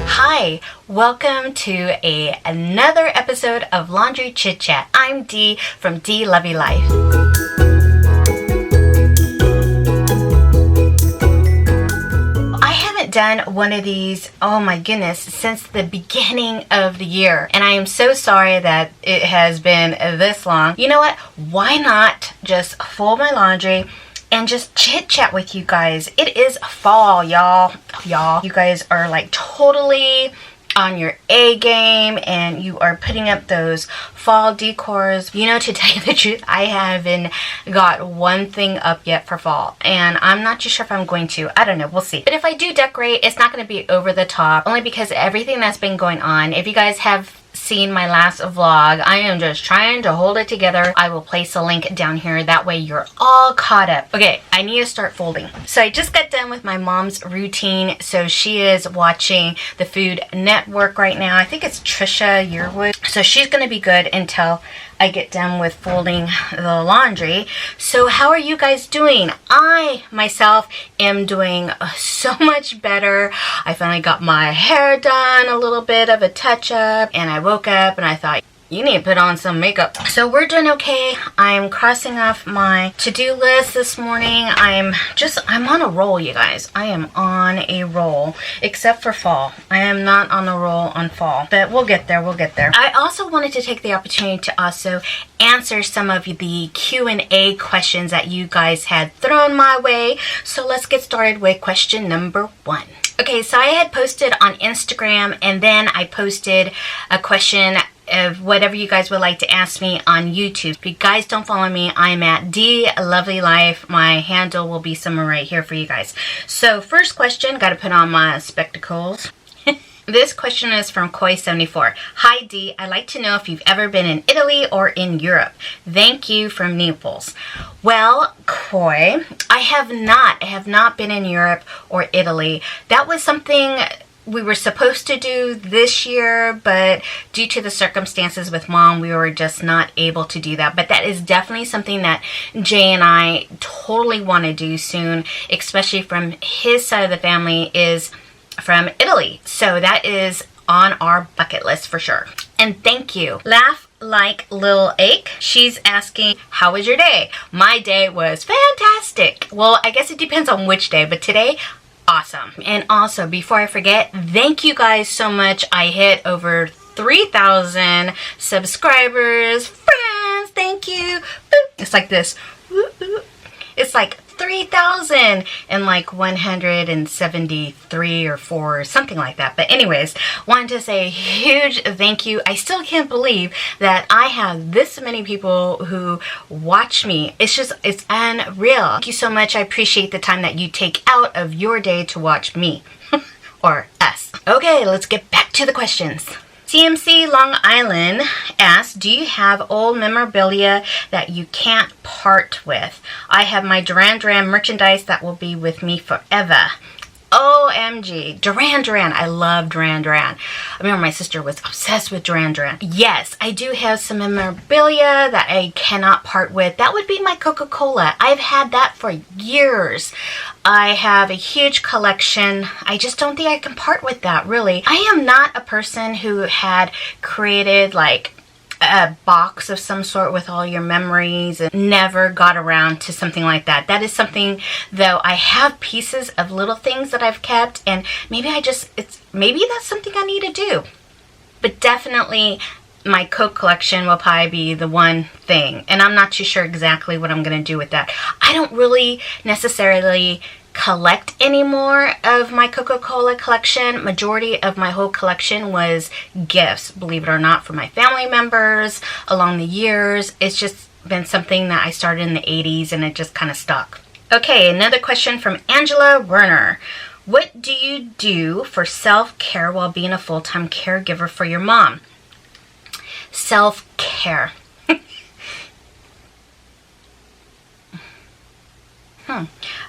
Hi, welcome to another episode of Laundry Chit Chat. I'm Dee from Dee Lovely Life. I haven't done one of these, oh my goodness, since the beginning of the year. And I am so sorry that it has been this long. You know what? Why not just fold my laundry and just chit chat with you guys? It is fall, y'all. You guys are like totally on your A game and you are putting up those fall decors. You know, to tell you the truth, I haven't got one thing up yet for fall, and I'm not too sure if I'm going to. I don't know, we'll see. But if I do decorate, it's not going to be over the top, only because everything that's been going on. If you guys have seen my last vlog, I am just trying to hold it together. I will place a link down here, that way you're all caught up. Okay, I need to start folding. So I just got done with my mom's routine. So she is watching the Food Network right now. I think it's Trisha Yearwood. So she's gonna be good until I get done with folding the laundry. So how are you guys doing? I myself am doing so much better. I finally got my hair done, a little bit of a touch up, and I woke up and I thought, you need to put on some makeup. So we're doing okay. I'm crossing off my to-do list this morning. I'm on a roll, you guys. I am on a roll, except for fall. I am not on a roll on fall, but we'll get there, I also wanted to take the opportunity to also answer some of the Q&A questions that you guys had thrown my way. So let's get started with question number 1. Okay, so I had posted on Instagram, and then I posted a question of whatever you guys would like to ask me on YouTube. If you guys don't follow me, I'm at Dee Lovely Life. My handle will be somewhere right here for you guys. So first question, got to put on my spectacles. This question is from Koi74. Hi Dee, I'd like to know if you've ever been in Italy or in Europe. Thank you, from Naples. Well, Koi, I have not been in Europe or Italy. That was something we were supposed to do this year, but due to the circumstances with Mom, we were just not able to do that. But that is definitely something that Jay and I totally want to do soon, especially from his side of the family is from Italy. So that is on our bucket list for sure. And thank you. Laugh Like Lil Ache. She's asking, how was your day? My day was fantastic. Well, I guess it depends on which day, but today, awesome. And also, before I forget, thank you guys so much. I hit over 3,000 subscribers. Friends, thank you. It's like this. It's like 3,000 and like 173 or 4 or something like that. But anyways, wanted to say a huge thank you. I still can't believe that I have this many people who watch me. It's unreal. Thank you so much. I appreciate the time that you take out of your day to watch me or us. Okay, let's get back to the questions. CMC Long Island asks, do you have old memorabilia that you can't part with? I have my Duran Duran merchandise that will be with me forever. OMG, Duran Duran. I love Duran Duran. I remember my sister was obsessed with Duran Duran. Yes, I do have some memorabilia that I cannot part with. That would be my Coca-Cola. I've had that for years. I have a huge collection. I just don't think I can part with that, really. I am not a person who had created like a box of some sort with all your memories and never got around to something like that. That is something, though, I have pieces of little things that I've kept, and maybe that's something I need to do. But definitely my Coke collection will probably be the one thing, and I'm not too sure exactly what I'm going to do with that. I don't really necessarily collect any more of my Coca-Cola collection. Majority of my whole collection was gifts, believe it or not, from my family members along the years. It's just been something that I started in the 80s and it just kind of stuck. Okay, another question from Angela Werner. What do you do for self-care while being a full-time caregiver for your mom? Self-care.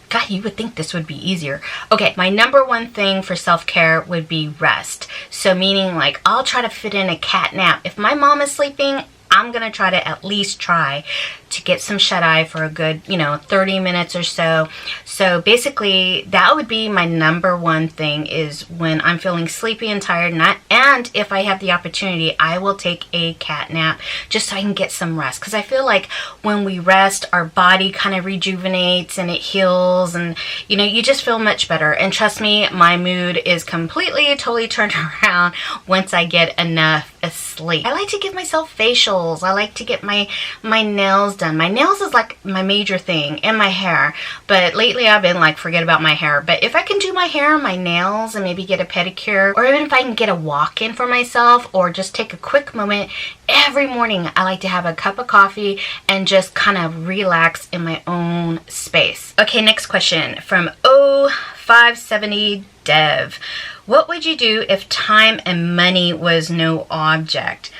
God, you would think this would be easier. Okay, my number one thing for self-care would be rest. So meaning like I'll try to fit in a cat nap. If my mom is sleeping, I'm going to try to at least try to get some shut-eye for a good, 30 minutes or so. So basically, that would be my number one thing, is when I'm feeling sleepy and tired, and if I have the opportunity, I will take a cat nap just so I can get some rest. Because I feel like when we rest, our body kind of rejuvenates and it heals, and you just feel much better. And trust me, my mood is completely, totally turned around once I get enough sleep. I like to give myself facials. I like to get my nails done. My nails is like my major thing, and my hair. But lately I've been like, forget about my hair. But if I can do my hair, my nails, and maybe get a pedicure, or even if I can get a walk in for myself, or just take a quick moment every morning, I like to have a cup of coffee and just kind of relax in my own space. Okay, next question from 570 Dev. What would you do if time and money was no object?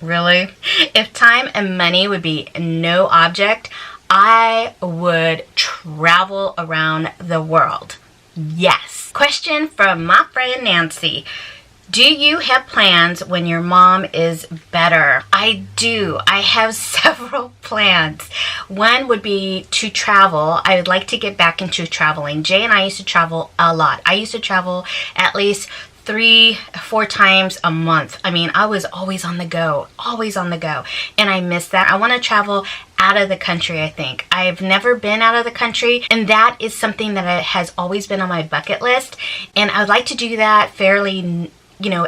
Really? If time and money would be no object, I would travel around the world. Yes. Question from my friend Nancy. Do you have plans when your mom is better? I do. I have several plans. One would be to travel. I would like to get back into traveling. Jay and I used to travel a lot. I used to travel at least 3-4 times a month. I mean, I was always on the go, and I miss that. I want to travel out of the country. I think I've never been out of the country, and that is something that has always been on my bucket list, and I would like to do that fairly,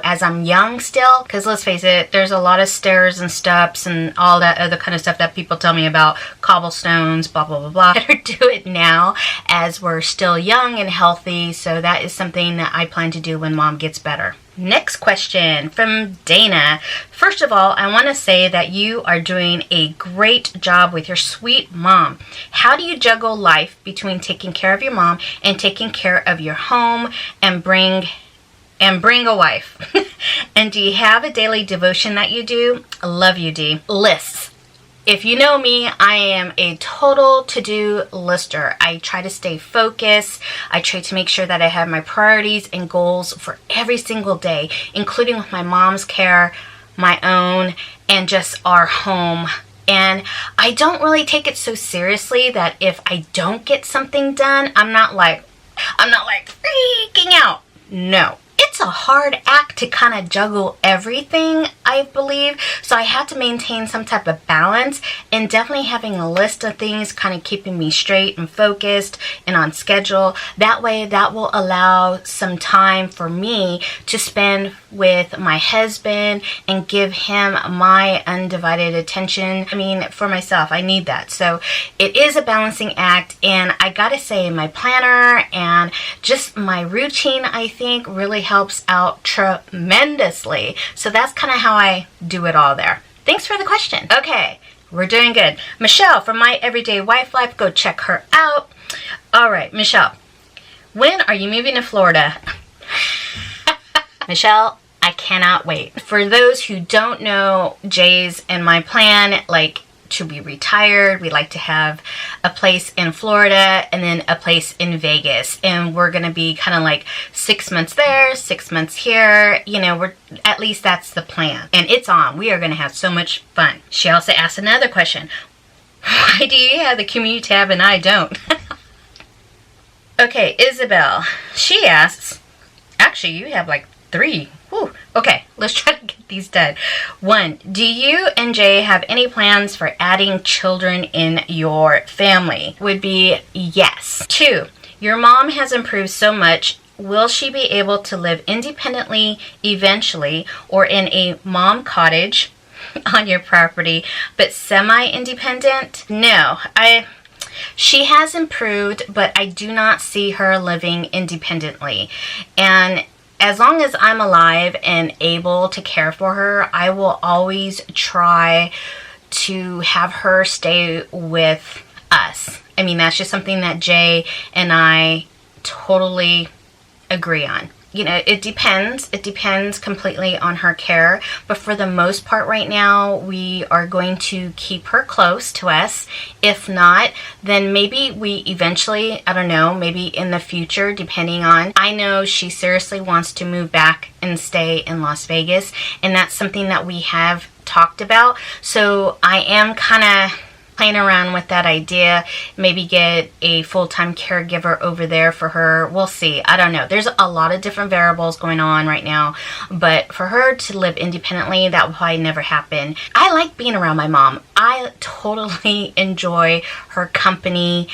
as I'm young still, because let's face it, there's a lot of stairs and steps and all that other kind of stuff that people tell me about, cobblestones, blah, blah, blah, blah. Better do it now as we're still young and healthy. So that is something that I plan to do when mom gets better. Next question from Dana. First of all, I want to say that you are doing a great job with your sweet mom. How do you juggle life between taking care of your mom and taking care of your home and bring a wife? And do you have a daily devotion that you do? I love you, Dee. Lists. If you know me, I am a total to-do lister. I try to stay focused. I try to make sure that I have my priorities and goals for every single day, including with my mom's care, my own, and just our home. And I don't really take it so seriously that if I don't get something done, I'm not like freaking out. No. It's a hard act to kind of juggle everything, I believe. So I have to maintain some type of balance, and definitely having a list of things kind of keeping me straight and focused and on schedule. That way, that will allow some time for me to spend with my husband and give him my undivided attention. I mean, for myself, I need that. So it is a balancing act, and I gotta say, my planner and just my routine, I think, really helps out tremendously. So that's kind of how I do it all there. Thanks for the question. Okay, we're doing good. Michelle from My Everyday Wife Life, go check her out. All right, Michelle, when are you moving to Florida? Michelle, I cannot wait. For those who don't know, Jay's and my plan, to be retired, we like to have a place in Florida and then a place in Vegas, and we're gonna be kind of like 6 months there, 6 months here. At least that's the plan, and it's on. We are gonna have so much fun. She also asked another question. Why do you have the community tab and I don't? Okay, Isabel, she asks, actually you have 3. Whew. Okay, let's try to get these done. 1, do you and Jay have any plans for adding children in your family? Would be yes. 2, your mom has improved so much. Will she be able to live independently eventually, or in a mom cottage on your property, but semi-independent? No, she has improved, but I do not see her living independently. And as long as I'm alive and able to care for her, I will always try to have her stay with us. I mean, that's just something that Jay and I totally agree on. It depends. It depends completely on her care. But for the most part right now, we are going to keep her close to us. If not, then maybe we eventually, I don't know, maybe in the future, depending on. I know she seriously wants to move back and stay in Las Vegas. And that's something that we have talked about. So I am kind of playing around with that idea. Maybe get a full-time caregiver over there for her. We'll see. I don't know. There's a lot of different variables going on right now, but for her to live independently, that will probably never happen. I like being around my mom. I totally enjoy her company.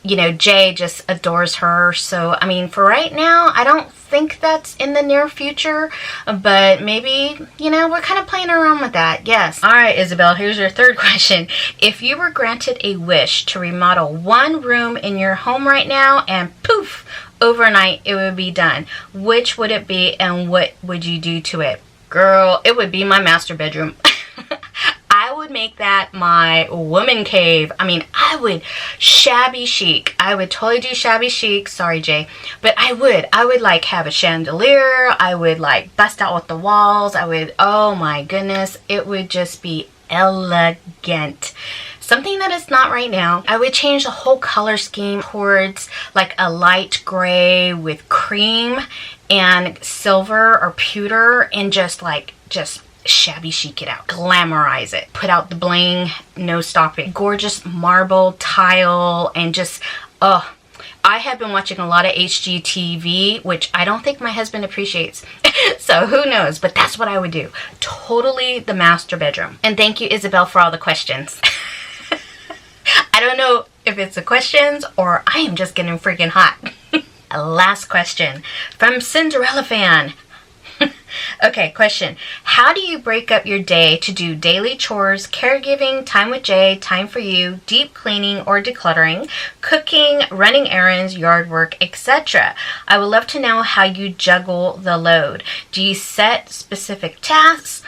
You know, Jay just adores her. So, I mean, for right now, I don't think that's in the near future, but maybe, you know, we're kind of playing around with that. Yes. All right, Isabel, here's your third question. If you were granted a wish to remodel one room in your home right now and poof, overnight it would be done, which would it be and what would you do to it? Girl, it would be my master bedroom. I would make that my woman cave. I mean, I would shabby chic. I would totally do shabby chic. Sorry, Jay. But I would like have a chandelier. I would like bust out with the walls. I would, oh my goodness. It would just be elegant. Something that it's not right now. I would change the whole color scheme towards like a light gray with cream and silver or pewter, and just shabby chic it out, glamorize it, put out the bling, no stopping. Gorgeous marble tile, and just, oh, I have been watching a lot of HGTV, which I don't think my husband appreciates. So who knows, but that's what I would do. Totally the master bedroom. And thank you, Isabel, for all the questions. I don't know if it's the questions or I am just getting freaking hot. Last question from Cinderella fan. Okay, question. How do you break up your day to do daily chores, caregiving, time with Jay, time for you, deep cleaning or decluttering, cooking, running errands, yard work, etc.? I would love to know how you juggle the load. Do you set specific tasks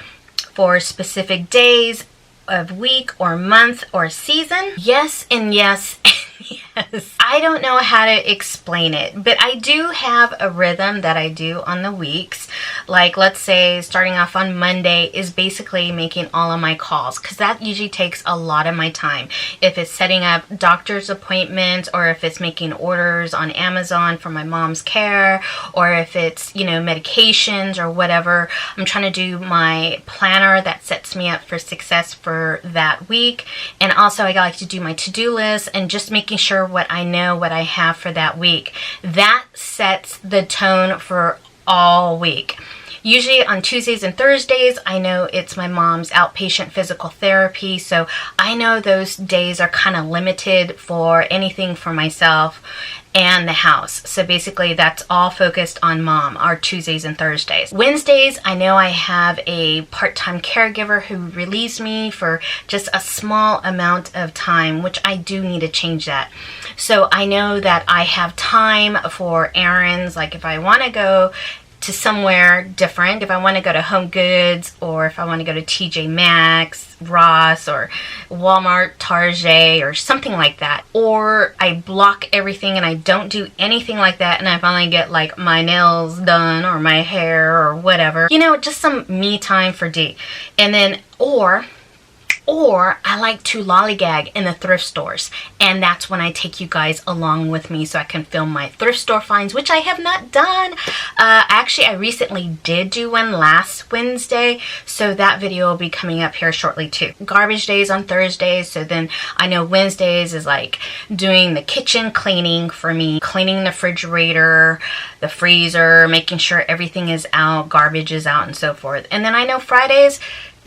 for specific days of week or month or season? Yes and yes. Yes. I don't know how to explain it, but I do have a rhythm that I do on the weeks. Like, let's say starting off on Monday is basically making all of my calls, because that usually takes a lot of my time. If it's setting up doctor's appointments, or if it's making orders on Amazon for my mom's care, or if it's, you know, medications or whatever. I'm trying to do my planner that sets me up for success for that week. And also I like to do my to-do list and just making sure what I know, what I have for that week. That sets the tone for all week. Usually on Tuesdays and Thursdays, I know it's my mom's outpatient physical therapy, so I know those days are kind of limited for anything for myself and the house. So basically that's all focused on mom, our Tuesdays and Thursdays. Wednesdays, I know I have a part-time caregiver who relieves me for just a small amount of time, which I do need to change that. So I know that I have time for errands, like if I want to go to somewhere different, if I want to go to Home Goods, or if I want to go to TJ Maxx, Ross, or Walmart, Target, or something like that. Or I block everything and I don't do anything like that, and I finally get like my nails done or my hair or whatever. You know, just some me time for Dee. And then, or I like to lollygag in the thrift stores, and that's when I take you guys along with me so I can film my thrift store finds, which I have not done. Actually, I recently did do one last Wednesday, so that video will be coming up here shortly too. Garbage days on Thursdays, so then I know Wednesdays is like doing the kitchen cleaning for me, cleaning the refrigerator, the freezer, making sure everything is out, garbage is out, and so forth. And then I know Fridays,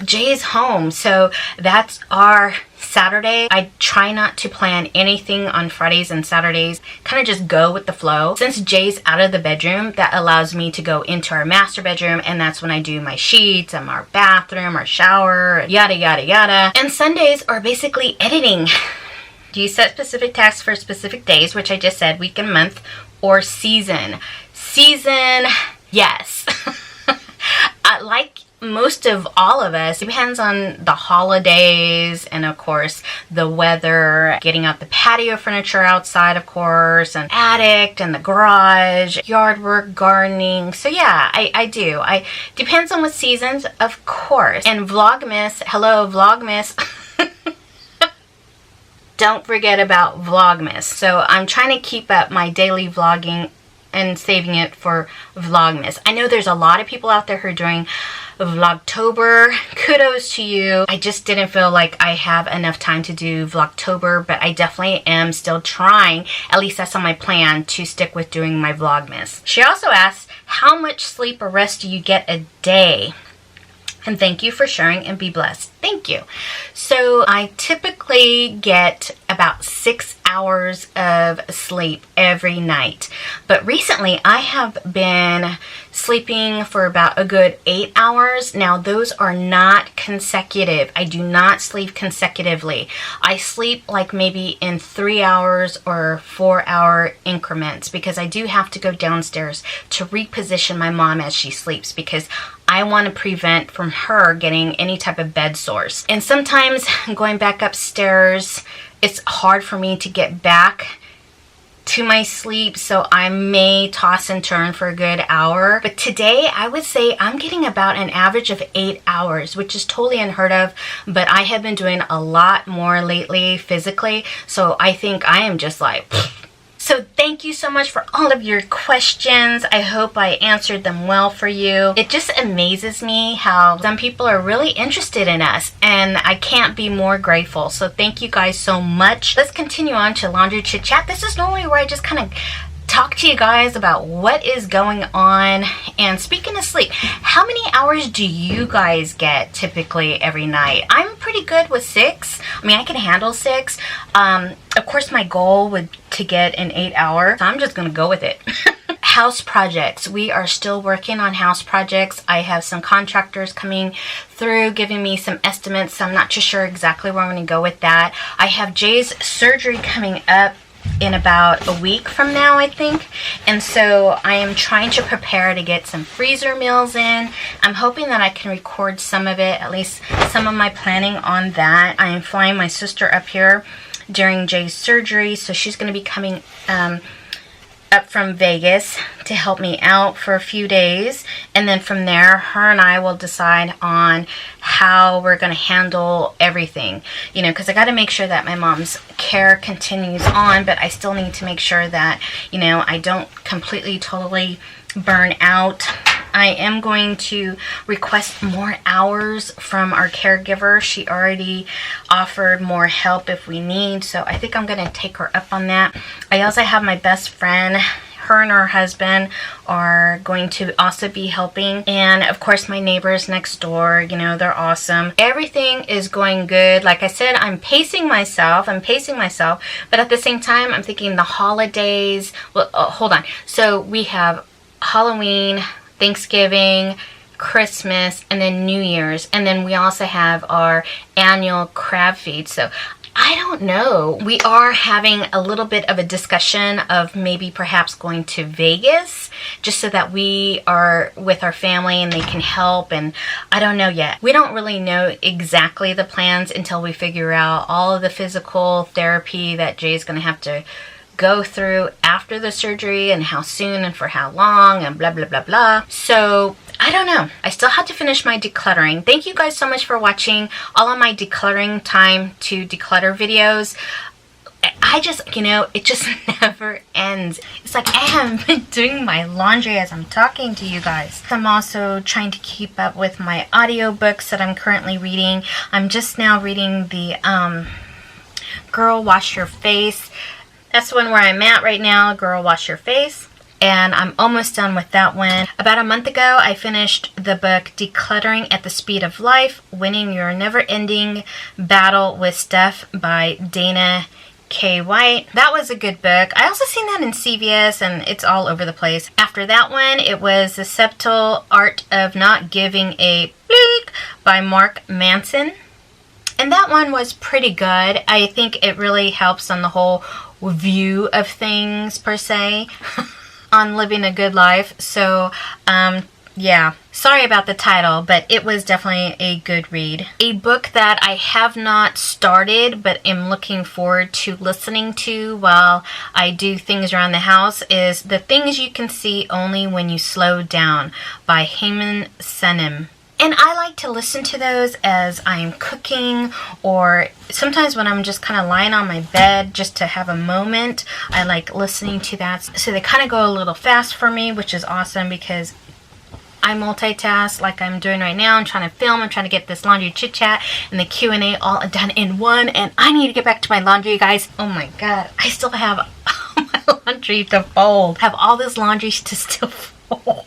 Jay's home, so that's our Saturday. I try not to plan anything on Fridays and Saturdays, kind of just go with the flow. Since Jay's out of the bedroom, that allows me to go into our master bedroom, and that's when I do my sheets and our bathroom, our shower, yada yada yada. And Sundays are basically editing. Do you set specific tasks for specific days, which I just said, week and month, or season? Season, yes. Like most of all of us, depends on the holidays and of course the weather, getting out the patio furniture outside, of course, and attic and the garage, yard work, gardening. So yeah, I do. Depends on what seasons, of course. And Vlogmas, hello Vlogmas. Don't forget about Vlogmas. So I'm trying to keep up my daily vlogging and saving it for Vlogmas. I know there's a lot of people out there who are doing Vlogtober. Kudos to you. I just didn't feel like I have enough time to do Vlogtober, but I definitely am still trying, at least that's on my plan, to stick with doing my Vlogmas. She also asked, how much sleep or rest do you get a day? And thank you for sharing and be blessed. Thank you. So I typically get about 6 hours of sleep every night. But recently I have been sleeping for about a good 8 hours. Now those are not consecutive. I do not sleep consecutively. I sleep like maybe in 3 hours or 4 hour increments because I do have to go downstairs to reposition my mom as she sleeps because I want to prevent from her getting any type of bed sores. And sometimes going back upstairs, it's hard for me to get back to my sleep, so I may toss and turn for a good hour. But today, I would say I'm getting about an average of 8 hours, which is totally unheard of, but I have been doing a lot more lately physically, so I think I am just like... So thank you so much for all of your questions. I hope I answered them well for you. It just amazes me how some people are really interested in us, and I can't be more grateful. So thank you guys so much. Let's continue on to Laundry Chit Chat. This is normally where I just kind of talk to you guys about what is going on. And speaking of sleep, how many hours do you guys get typically every night? I'm pretty good with 6. I mean, I can handle 6. Of course, my goal would to get an 8 hour, so I'm just gonna go with it. House projects. We are still working on house projects. I have some contractors coming through giving me some estimates, so I'm not too sure exactly where I'm gonna go with that. I have Jay's surgery coming up in about a week from now, I think, and so I am trying to prepare to get some freezer meals in. I'm hoping that I can record some of it, at least some of my planning on that. I am flying my sister up here during Jay's surgery, so she's going to be coming up from Vegas to help me out for a few days, and then from there her and I will decide on how we're going to handle everything, you know, because I got to make sure that my mom's care continues on, but I still need to make sure that, you know, I don't completely totally burn out. I am going to request more hours from our caregiver. She already offered more help if we need, so I think I'm going to take her up on that. I also have my best friend. Her and her husband are going to also be helping, and of course my neighbors next door, you know, they're awesome. Everything is going good. Like I said, I'm pacing myself, but at the same time I'm thinking the holidays, well, hold on. So we have Halloween, Thanksgiving, Christmas, and then New Year's, and then we also have our annual crab feed. So I don't know. We are having a little bit of a discussion of maybe perhaps going to Vegas just so that we are with our family and they can help, and I don't know yet. We don't really know exactly the plans until we figure out all of the physical therapy that Jay's going to have to go through after the surgery and how soon and for how long and blah blah blah blah. So I don't know. I still have to finish my decluttering. Thank you guys so much for watching all of my decluttering time to declutter videos. I just, you know, it just never ends. It's like I haven't been doing my laundry as I'm talking to you guys. I'm also trying to keep up with my audiobooks that I'm currently reading. I'm just now reading the Girl Wash Your Face. That's the one where I'm at right now, Girl Wash Your Face. And I'm almost done with that one. About a month ago, I finished the book Decluttering at the Speed of Life, Winning Your Never-Ending Battle with Stuff by Dana K. White. That was a good book. I also seen that in CVS, and it's all over the place. After that one, it was The Subtle Art of Not Giving a Bleak by Mark Manson. And that one was pretty good. I think it really helps on the whole view of things, per se, on living a good life. So, yeah. Sorry about the title, but it was definitely a good read. A book that I have not started, but am looking forward to listening to while I do things around the house is The Things You Can See Only When You Slow Down by Heyman Senem. And I like to listen to those as I'm cooking, or sometimes when I'm just kind of lying on my bed just to have a moment. I like listening to that. So they kind of go a little fast for me, which is awesome because I multitask like I'm doing right now. I'm trying to film. I'm trying to get this laundry chit chat and the Q&A all done in one. And I need to get back to my laundry, you guys. Oh my God. I still have my laundry to fold. I have all this laundry to still fold.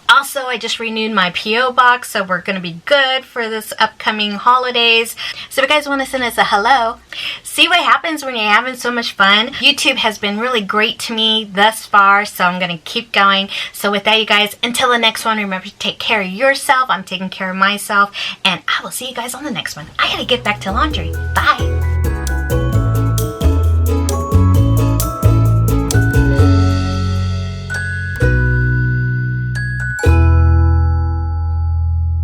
Also, I just renewed my P.O. box, so we're going to be good for this upcoming holidays. So if you guys want to send us a hello, see what happens when you're having so much fun. YouTube has been really great to me thus far, so I'm going to keep going. So with that, you guys, until the next one, remember to take care of yourself. I'm taking care of myself, and I will see you guys on the next one. I got to get back to laundry. Bye.